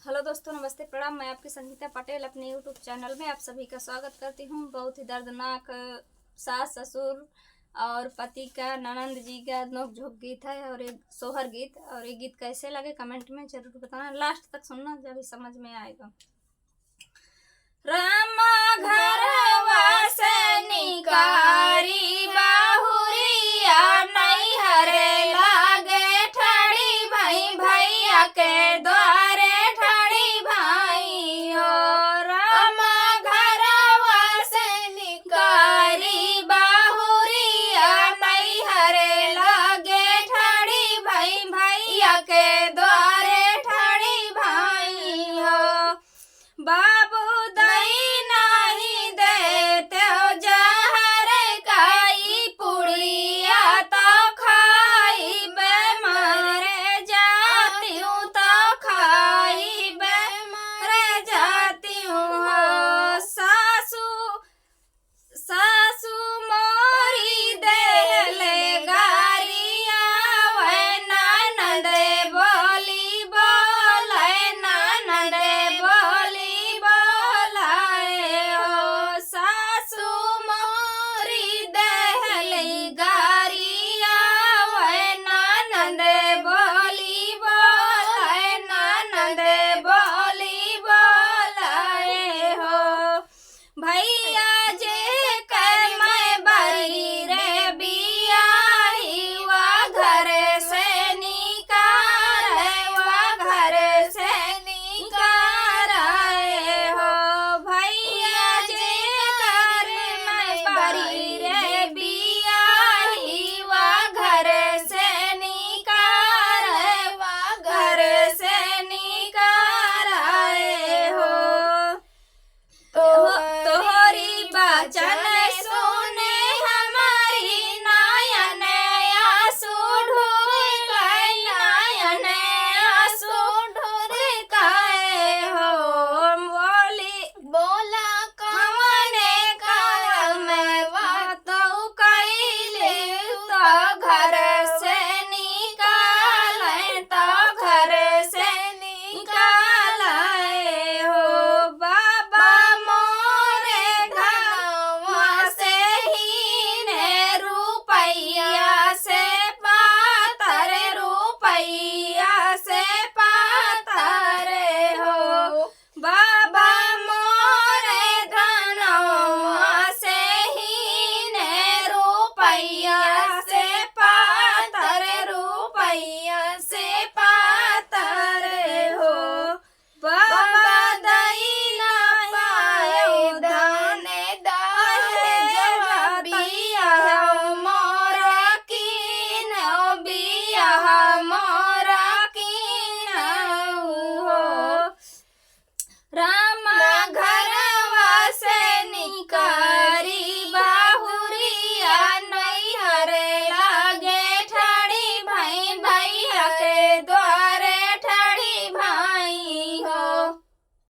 Hello दोस्तों, नमस्ते, प्रणाम। मैं आपकी संगीता पटेल अपने यूट्यूब चैनल में आप सभी का स्वागत करती हूँ। बहुत ही दर्दनाक सास ससुर और पति का, ननंद जी का नोक-झोंक गीत है और एक सोहर गीत। और ये गीत कैसे लगे कमेंट में जरूर बताना, लास्ट तक सुनना जब समझ में आएगा। रामा घरवा से निकारी बाहुरिया नैहरे लागे ठाड़ी भाई, भैया के द्वारे ठाड़ी भाई हो। रामा घरवा से निकारी बाहुरिया नैहरे लागे ठाड़ी भाई, भैया के द्वारे ठाड़ी भाई हो। बाबू नहीं देते हो जहर काई पुड़िया तो खाई बे, मरे जाती हूँ तो खाई बे, मरे जाती हूँ। सासू मोरी देले गारिया वै ननदे बोली बोले, ननदे बोली बोलाए हो। सासू मोरी देले गारिया वै ननदे बोली बोले, ननदे बोली बोलाए हो। भैया जे कर मैं बरी रे बियाही, वा घर से निकार, वा घर से निकार हो। भैया जे कर मैं बरी रे बियाही, वा घर से निकार, वा घर से निकार हो। तोहरी बचन सुने हमारी नयन आंसू ढूर गए, नयन आंसू ढूर गए हो। बोला कवने काम बातों कैले, तो घर से निकाले, तो घर से निकाले हो। बाबा मोरे घरवा से ही ने रुपैया से पातर, रुपैया से पातर हो। बाबा मोरे घरवा से ही ने रुपैया से पातर, रुपैया से पातर हो। बाबा दई ना पाए धन दहेज, बियाह मोरा कीन, बियाह मोरा कीन हो।